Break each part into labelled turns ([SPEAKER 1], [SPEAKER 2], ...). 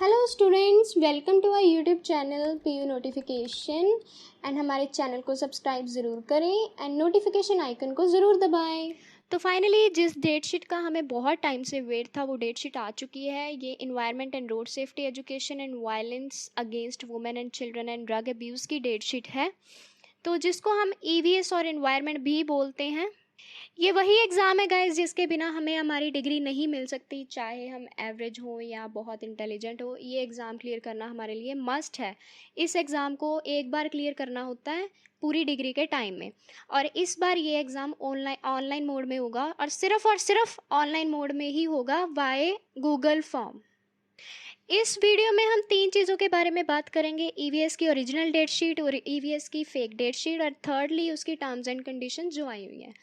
[SPEAKER 1] Hello students, welcome to our YouTube channel PU notification. And हमारे channel को subscribe ज़रूर करें एंड नोटिफिकेशन आइकन को ज़रूर दबाएं। तो फाइनली जिस डेट शीट का हमें बहुत टाइम से वेट था वो डेट शीट आ चुकी है। ये environment and road safety education and violence against women and children and drug abuse की डेट शीट है, तो जिसको हम ईवीएस और इन्वायरमेंट भी बोलते हैं। ये वही एग्ज़ाम है गाइस जिसके बिना हमें हमारी डिग्री नहीं मिल सकती, चाहे हम एवरेज हो या बहुत इंटेलिजेंट हो। ये एग्ज़ाम क्लियर करना हमारे लिए मस्ट है। इस एग्ज़ाम को एक बार क्लियर करना होता है पूरी डिग्री के टाइम में, और इस बार ये एग्ज़ाम ऑनलाइन मोड में होगा और सिर्फ ऑनलाइन मोड में ही होगा बाय गूगल फॉर्म। इस वीडियो में हम तीन चीज़ों के बारे में बात करेंगे: ईवीएस की ओरिजिनल डेट शीट और ईवीएस की फेक डेट शीट, और थर्डली उसकी टर्म्स एंड कंडीशन जो आई हुई हैं।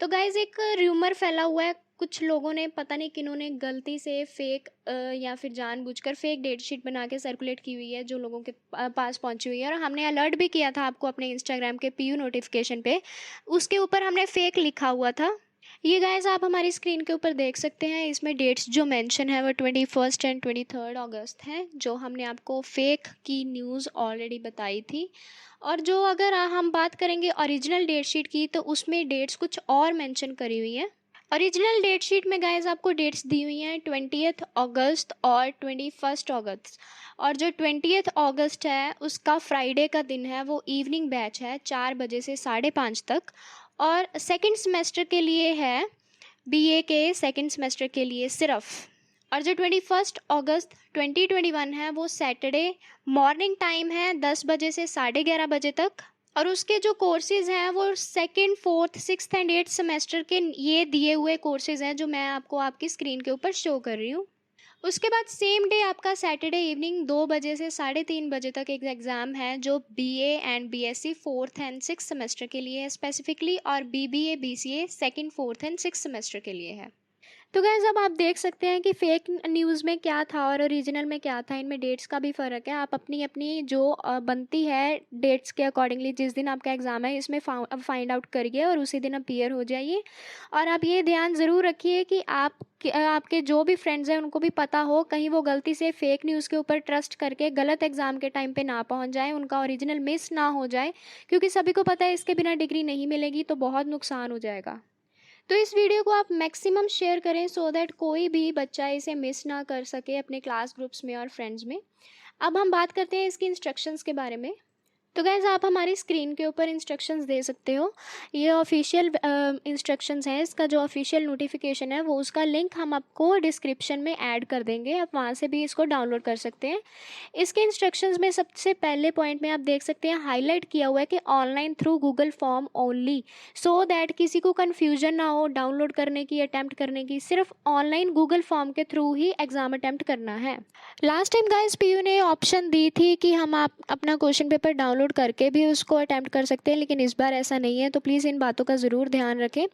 [SPEAKER 1] तो गाइज एक र्यूमर फैला हुआ है, कुछ लोगों ने पता नहीं किन्होंने गलती से फेक या फिर जानबूझकर फेक डेट शीट बना के सर्कुलेट की हुई है जो लोगों के पास पहुंची हुई है, और हमने अलर्ट भी किया था आपको अपने इंस्टाग्राम के पीयू नोटिफिकेशन पे। उसके ऊपर हमने फेक लिखा हुआ था। ये गाइज आप हमारी स्क्रीन के ऊपर देख सकते हैं। इसमें डेट्स जो मेंशन है वो 21 एंड 23 अगस्त हैं, जो हमने आपको फेक की न्यूज़ ऑलरेडी बताई थी। और जो अगर हम बात करेंगे ओरिजिनल डेट शीट की, तो उसमें डेट्स कुछ और मेंशन करी हुई हैं। ओरिजिनल डेट शीट में गाइज आपको डेट्स दी हुई हैं 20 अगस्त और 21 अगस्त। और जो 20 अगस्त है उसका फ्राइडे का दिन है, वो इवनिंग बैच है 4 बजे से 5:30 तक, और सेकंड सेमेस्टर के लिए है, बीए के सेकंड सेमेस्टर के लिए सिर्फ। और जो 21 अगस्त 2021 है वो सैटरडे मॉर्निंग टाइम है 10 बजे से 11:30 बजे तक, और उसके जो कोर्सेज़ हैं वो second, fourth, sixth and eighth semester के ये दिए हुए कोर्सेज़ हैं जो मैं आपको आपकी स्क्रीन के ऊपर शो कर रही हूँ। उसके बाद सेम डे आपका सैटरडे इवनिंग 2 बजे से 3:30 बजे तक एक एग्ज़ाम है जो BA and BSc fourth and six semester के लिए है स्पेसिफिकली, और BBA BCA second, fourth and six semester के लिए है। तो गाइस अब आप देख सकते हैं कि फेक न्यूज़ में क्या था और ओरिजिनल में क्या था, इनमें डेट्स का भी फ़र्क है। आप अपनी अपनी जो बनती है डेट्स के अकॉर्डिंगली जिस दिन आपका एग्ज़ाम है इसमें फाइंड आउट करिए और उसी दिन अपीयर हो जाइए। और आप ये ध्यान ज़रूर रखिए कि आपके जो भी फ्रेंड्स हैं उनको भी पता हो, कहीं वो गलती से फेक न्यूज़ के ऊपर ट्रस्ट करके गलत एग्ज़ाम के टाइम पे ना पहुंच जाए, उनका ओरिजिनल मिस ना हो जाए, क्योंकि सभी को पता है इसके बिना डिग्री नहीं मिलेगी, तो बहुत नुकसान हो जाएगा। तो इस वीडियो को आप मैक्सिमम शेयर करें सो दैट कोई भी बच्चा इसे मिस ना कर सके अपने क्लास ग्रुप्स में और फ्रेंड्स में। अब हम बात करते हैं इसकी इंस्ट्रक्शंस के बारे में। तो गाइज़ आप हमारी स्क्रीन के ऊपर इंस्ट्रक्शंस दे सकते हो। ये ऑफिशियल इंस्ट्रक्शंस हैं। इसका जो ऑफिशियल नोटिफिकेशन है वो उसका लिंक हम आपको डिस्क्रिप्शन में ऐड कर देंगे, आप वहाँ से भी इसको डाउनलोड कर सकते हैं। इसके इंस्ट्रक्शंस में सबसे पहले पॉइंट में आप देख सकते हैं हाईलाइट किया हुआ है कि online through Google form only, so that किसी को कन्फ्यूजन ना हो डाउनलोड करने की, अटैम्प्ट करने की। सिर्फ ऑनलाइन गूगल फॉर्म के थ्रू ही एग्ज़ाम अटैम्प्ट करना है। लास्ट टाइम गाइस पीयू ने ऑप्शन दी थी कि हम आप अपना क्वेश्चन पेपर डाउनलोड करके भी उसको अटैम्प्ट कर सकते हैं, लेकिन इस बार ऐसा नहीं है, तो प्लीज़ इन बातों का ज़रूर ध्यान रखें।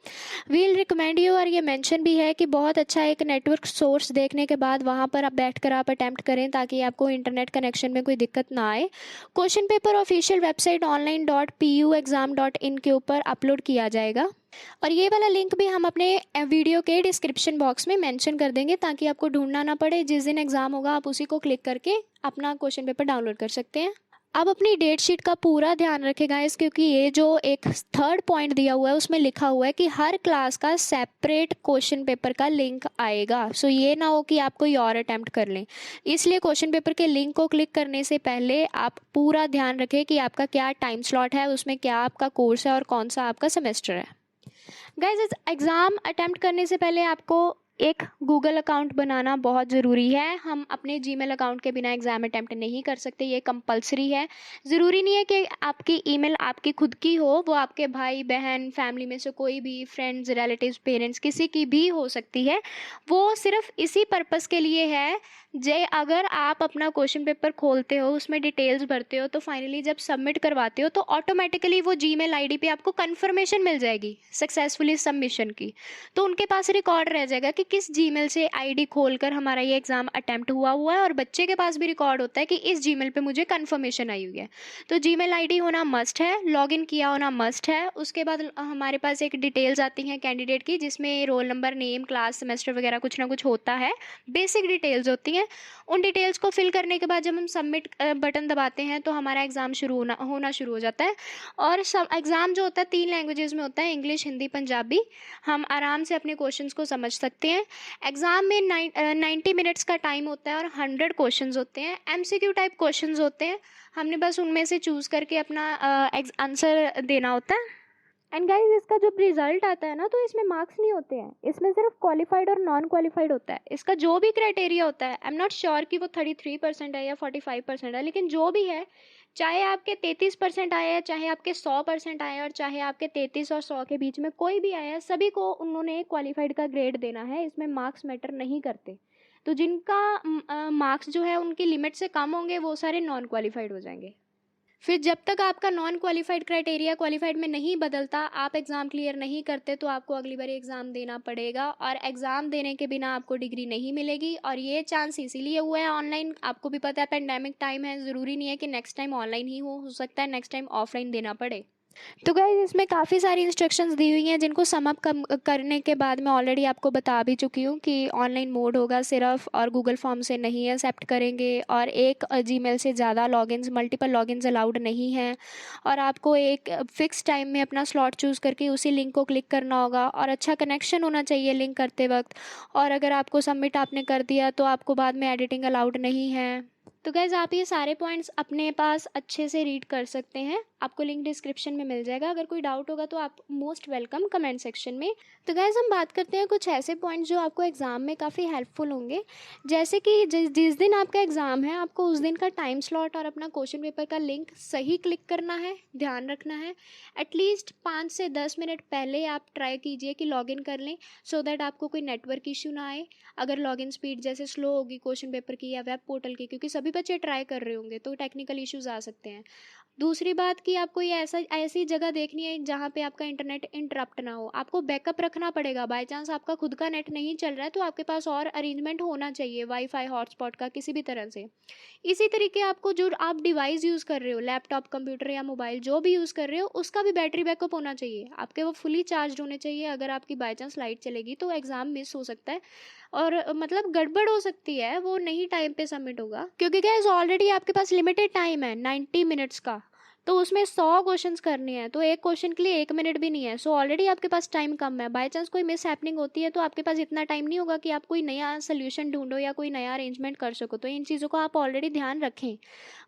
[SPEAKER 1] वील रिकमेंड यू, और ये मेंशन भी है कि बहुत अच्छा एक नेटवर्क सोर्स देखने के बाद वहाँ पर आप बैठकर आप अटैम्प्ट करें ताकि आपको इंटरनेट कनेक्शन में कोई दिक्कत ना आए। Question paper official website online.puexam.in के ऊपर अपलोड किया जाएगा, और ये वाला लिंक भी हम अपने वीडियो के डिस्क्रिप्शन बॉक्स में मेंशन कर देंगे ताकि आपको ढूंढना ना पड़े। जिस दिन एग्ज़ाम होगा आप उसी को क्लिक करके अपना क्वेश्चन पेपर डाउनलोड कर सकते हैं। अब अपनी डेट शीट का पूरा ध्यान रखेगा इस, क्योंकि ये जो एक थर्ड पॉइंट दिया हुआ है उसमें लिखा हुआ है कि हर क्लास का सेपरेट क्वेश्चन पेपर का लिंक आएगा। सो ये ना हो कि आप कोई और अटैम्प्ट कर लें, इसलिए क्वेश्चन पेपर के लिंक को क्लिक करने से पहले आप पूरा ध्यान रखें कि आपका क्या टाइम स्लॉट है, उसमें क्या आपका कोर्स है और कौन सा आपका सेमेस्टर है। गाइज इस एग्ज़ाम अटैम्प्ट करने से पहले आपको एक गूगल अकाउंट बनाना बहुत ज़रूरी है। हम अपने जीमेल अकाउंट के बिना एग्ज़ाम अटैम्प्ट नहीं कर सकते, ये कंपलसरी है। ज़रूरी नहीं है कि आपकी ईमेल आपकी खुद की हो, वो आपके भाई बहन फैमिली में से कोई भी, फ्रेंड्स, रिलेटिव्स, पेरेंट्स, किसी की भी हो सकती है। वो सिर्फ इसी पर्पज़ के लिए है, जे अगर आप अपना क्वेश्चन पेपर खोलते हो उसमें डिटेल्स भरते हो तो फाइनली जब सबमिट करवाते हो तो ऑटोमेटिकली वो जीमेल आईडी पे आपको कंफर्मेशन मिल जाएगी सक्सेसफुली सबमिशन की। तो उनके पास रिकॉर्ड रह जाएगा कि किस जीमेल से आईडी खोलकर हमारा ये एग्ज़ाम अटैम्प्ट हुआ है, और बच्चे के पास भी रिकॉर्ड होता है कि इस जीमेल पे मुझे कंफर्मेशन आई हुई है। तो जीमेल आईडी होना मस्ट है, लॉगिन किया होना मस्ट है। उसके बाद हमारे पास एक डिटेल्स आती हैं कैंडिडेट की, जिसमें roll number, name, class, semester वगैरह कुछ ना कुछ होता है, बेसिक डिटेल्स होती हैं। है। उन डिटेल्स को फिल करने के बाद जब हम सबमिट बटन दबाते हैं तो हमारा एग्ज़ाम होना शुरू हो जाता है। और सब एग्ज़ाम जो होता है 3 लैंग्वेजेस में होता है, इंग्लिश, हिंदी, पंजाबी। हम आराम से अपने क्वेश्चंस को समझ सकते हैं। एग्ज़ाम में 90 मिनट्स का टाइम होता है और 100 क्वेश्चंस होते हैं। एमसीक्यू टाइप क्वेश्चंस होते हैं, हमने बस उनमें से चूज़ करके अपना आंसर देना होता है। एंड गाइज, इसका जब रिजल्ट आता है ना तो इसमें मार्क्स नहीं होते हैं, इसमें सिर्फ क्वालिफाइड और नॉन क्वालिफाइड होता है। इसका जो भी क्राइटेरिया होता है, आई एम नॉट श्योर कि वो 33% है या 45% है, लेकिन जो भी है, चाहे आपके 33% आए हैं, चाहे आपके 100% आए हैं, और चाहे आपके 33 और 100 के बीच में कोई भी आया है, सभी को उन्होंने क्वालिफाइड का ग्रेड देना है। इसमें मार्क्स मैटर नहीं करते। तो जिनका मार्क्स जो है उनकी लिमिट से कम होंगे वो सारे नॉन क्वालिफाइड हो जाएंगे। फिर जब तक आपका नॉन क्वालिफाइड क्राइटेरिया क्वालिफाइड में नहीं बदलता, आप एग्ज़ाम क्लियर नहीं करते, तो आपको अगली बार एग्ज़ाम देना पड़ेगा। और एग्ज़ाम देने के बिना आपको डिग्री नहीं मिलेगी। और ये चांस इसीलिए हुआ है ऑनलाइन, आपको भी पता है पेंडेमिक टाइम है, ज़रूरी नहीं है कि नेक्स्ट टाइम ऑनलाइन ही हो सकता है नेक्स्ट टाइम ऑफलाइन देना पड़े। तो गाइस, इसमें काफ़ी सारी इंस्ट्रक्शंस दी हुई हैं जिनको सम अप करने के बाद मैं ऑलरेडी आपको बता भी चुकी हूँ कि ऑनलाइन मोड होगा सिर्फ, और गूगल फॉर्म से नहीं एक्सेप्ट करेंगे, और एक जीमेल से ज़्यादा लॉगिन्स, मल्टीपल लॉगिन्स अलाउड नहीं हैं। और आपको एक फ़िक्स टाइम में अपना स्लॉट चूज़ करके उसी लिंक को क्लिक करना होगा, और अच्छा कनेक्शन होना चाहिए लिंक करते वक्त। और अगर आपको सबमिट आपने कर दिया तो आपको बाद में एडिटिंग अलाउड नहीं है। तो गाइज़, आप ये सारे पॉइंट्स अपने पास अच्छे से रीड कर सकते हैं, आपको लिंक डिस्क्रिप्शन में मिल जाएगा। अगर कोई डाउट होगा तो आप मोस्ट वेलकम कमेंट सेक्शन में। तो गाइज़, हम बात करते हैं कुछ ऐसे पॉइंट्स जो आपको एग्ज़ाम में काफ़ी हेल्पफुल होंगे। जैसे कि जिस दिन आपका एग्ज़ाम है, आपको उस दिन का टाइम स्लॉट और अपना क्वेश्चन पेपर का लिंक सही क्लिक करना है, ध्यान रखना है। एटलीस्ट 5 से 10 मिनट पहले आप ट्राई कीजिए कि लॉगिन कर लें, सो दैट आपको कोई नेटवर्क इशू ना आए। अगर लॉगिन स्पीड जैसे स्लो होगी क्वेश्चन पेपर की या वेब पोर्टल की, क्योंकि सभी बच्चे ट्राई कर रहे होंगे, तो टेक्निकल इश्यूज आ सकते हैं। दूसरी बात कि आपको ये ऐसी जगह देखनी है जहाँ पे आपका इंटरनेट इंटरप्ट ना हो। आपको बैकअप रखना पड़ेगा, बाय चांस आपका खुद का नेट नहीं चल रहा है तो आपके पास और अरेंजमेंट होना चाहिए वाईफाई हॉटस्पॉट का किसी भी तरह से। इसी तरीके आपको जो आप डिवाइस यूज़ कर रहे हो, लैपटॉप, कंप्यूटर या मोबाइल जो भी यूज़ कर रहे हो, उसका भी बैटरी बैकअप होना चाहिए। आपके वो फुली चार्ज होने चाहिए। अगर आपकी बाय चांस लाइट चलेगी तो एग्ज़ाम मिस हो सकता है, और मतलब गड़बड़ हो सकती है, वो नहीं टाइम पे सबमिट होगा। क्योंकि गाइस, ऑलरेडी आपके पास लिमिटेड टाइम है 90 मिनट्स का, तो उसमें 100 क्वेश्चंस करने हैं, तो एक क्वेश्चन के लिए 1 मिनट भी नहीं है। सो ऑलरेडी आपके पास टाइम कम है। बाय चांस कोई मिस हैपनिंग होती है तो आपके पास इतना टाइम नहीं होगा कि आप कोई नया सोल्यूशन ढूंढो या कोई नया अरेंजमेंट कर सको। तो इन चीज़ों को आप ऑलरेडी ध्यान रखें।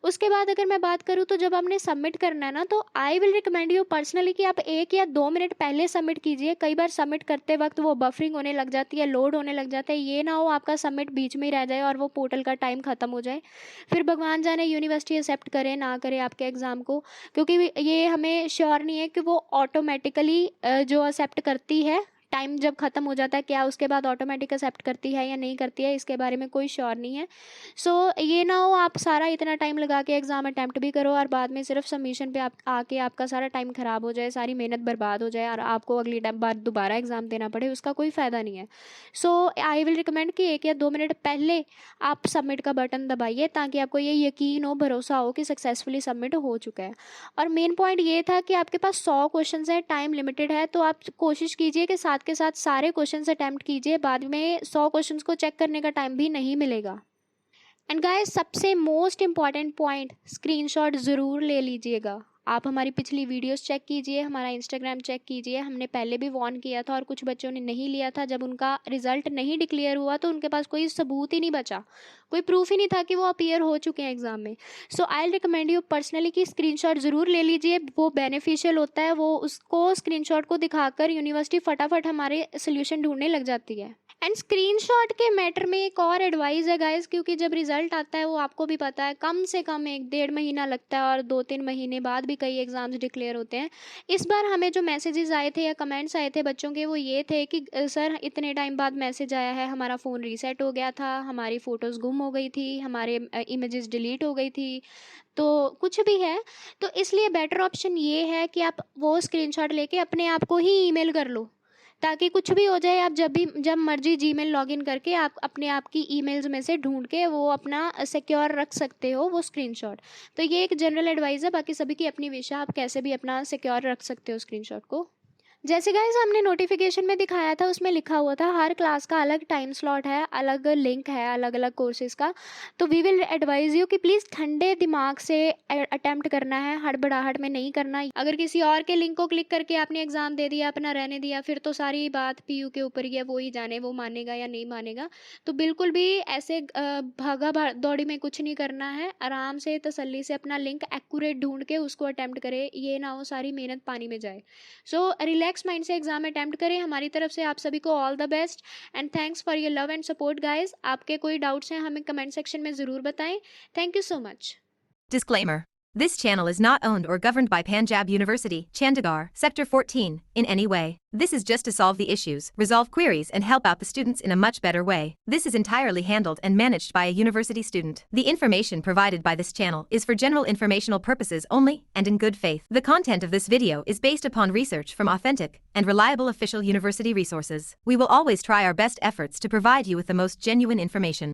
[SPEAKER 1] उसके बाद अगर मैं बात करूँ तो जब आपने सबमिट करना है ना, तो I will recommend you personally कि आप 1 या 2 मिनट पहले सबमिट कीजिए। कई बार सबमिट करते वक्त वो बफरिंग होने लग जाती है, लोड होने लग जाता है। ये ना हो आपका सबमिट बीच में ही रह जाए और वो पोर्टल का टाइम ख़त्म हो जाए। फिर भगवान जाने यूनिवर्सिटी एक्सेप्ट करे ना करे आपके एग्ज़ाम को, क्योंकि ये हमें श्योर नहीं है कि वो ऑटोमेटिकली जो एक्सेप्ट करती है, टाइम जब ख़त्म हो जाता है, क्या उसके बाद ऑटोमेटिक एक्सेप्ट करती है या नहीं करती है, इसके बारे में कोई श्योर नहीं है। सो ये ना हो आप सारा इतना टाइम लगा के एग्ज़ाम अटैम्प्ट भी करो और बाद में सिर्फ सबमिशन पे आप आके आपका सारा टाइम ख़राब हो जाए, सारी मेहनत बर्बाद हो जाए और आपको अगली बार दोबारा एग्ज़ाम देना पड़े, उसका कोई फ़ायदा नहीं है। सो आई विल रिकमेंड कि 1 या 2 मिनट पहले आप सबमिट का बटन दबाइए, ताकि आपको ये यकीन हो, भरोसा हो कि सक्सेसफुली सबमिट हो चुका है। और मेन पॉइंट ये था कि आपके पास 100 क्वेश्चन है, टाइम लिमिटेड है, तो आप कोशिश कीजिए कि साथ के साथ सारे क्वेश्चन अटैम्प्ट कीजिए, बाद में 100 क्वेश्चन को चेक करने का टाइम भी नहीं मिलेगा। एंड गाइस, सबसे मोस्ट इम्पॉर्टेंट पॉइंट, स्क्रीनशॉट ज़रूर ले लीजिएगा। आप हमारी पिछली वीडियोस चेक कीजिए, हमारा इंस्टाग्राम चेक कीजिए, हमने पहले भी वार्न किया था और कुछ बच्चों ने नहीं लिया था। जब उनका रिजल्ट नहीं डिक्लेयर हुआ तो उनके पास कोई सबूत ही नहीं बचा, कोई प्रूफ ही नहीं था कि वो अपीयर हो चुके हैं एग्जाम में। सो आई रिकमेंड यू पर्सनली कि स्क्रीनशॉट ज़रूर ले लीजिए, वो बेनिफिशियल होता है। वो उसको स्क्रीनशॉट को दिखाकर यूनिवर्सिटी फटाफट हमारे सोल्यूशन ढूंढने लग जाती है। एंड स्क्रीनशॉट के मैटर में एक और एडवाइस है गाइस, क्योंकि जब रिजल्ट आता है वो आपको भी पता है कम से कम 1-1.5 महीना लगता है और 2-3 महीने बाद भी कई एग्जाम्स डिक्लेयर होते हैं। इस बार हमें जो मैसेजेस आए थे या कमेंट्स आए थे बच्चों के, वो ये थे कि सर इतने टाइम बाद मैसेज आया है, हमारा फ़ोन रीसेट हो गया था, हमारी फ़ोटोज़ गुम हो गई थी, हमारे इमेजेस डिलीट हो गई थी, तो कुछ भी है। तो इसलिए बेटर ऑप्शन ये है कि आप वो स्क्रीनशॉट लेके अपने आप को ही ईमेल कर लो, ताकि कुछ भी हो जाए आप जब मर्जी जीमेल लॉगिन करके आप अपने आप की ईमेल्स में से ढूंढ के वो अपना सिक्योर रख सकते हो वो स्क्रीनशॉट। तो ये एक जनरल एडवाइस है, बाकी सभी की अपनी विश है, आप कैसे भी अपना सिक्योर रख सकते हो स्क्रीनशॉट को। जैसे गाइस हमने नोटिफिकेशन में दिखाया था, उसमें लिखा हुआ था हर क्लास का अलग टाइम स्लॉट है, अलग लिंक है अलग अलग कोर्सेज का। तो वी विल एडवाइज यू कि प्लीज़ ठंडे दिमाग से अटेम्प्ट करना है, हड़बड़ाहट में नहीं करना। अगर किसी और के लिंक को क्लिक करके आपने एग्ज़ाम दे दिया, अपना रहने दिया, फिर तो सारी बात पीयू के ऊपर ही है, वो ही जाने वो मानेगा या नहीं मानेगा। तो बिल्कुल भी ऐसे भागा दौड़ी में कुछ नहीं करना है। आराम से तसल्ली से अपना लिंक एक्यूरेट ढूंढ के उसको अटेम्प्ट करें, ये ना हो सारी मेहनत पानी में जाए। सो रिलैक्स माइंड से एग्जाम अटेम्प्ट करें। हमारी तरफ से आप सभी को all the best and thanks for your love and support guys. आपके कोई डाउट्स हैं हमें कमेंट सेक्शन में ज़रूर बताएं। Thank you so much.
[SPEAKER 2] Disclaimer. This channel is not owned or governed by Punjab University, Chandigarh, Sector 14, in any way. This is just to solve the issues, resolve queries and help out the students in a much better way. This is entirely handled and managed by a university student. The information provided by this channel is for general informational purposes only and in good faith. The content of this video is based upon research from authentic and reliable official university resources. We will always try our best efforts to provide you with the most genuine information.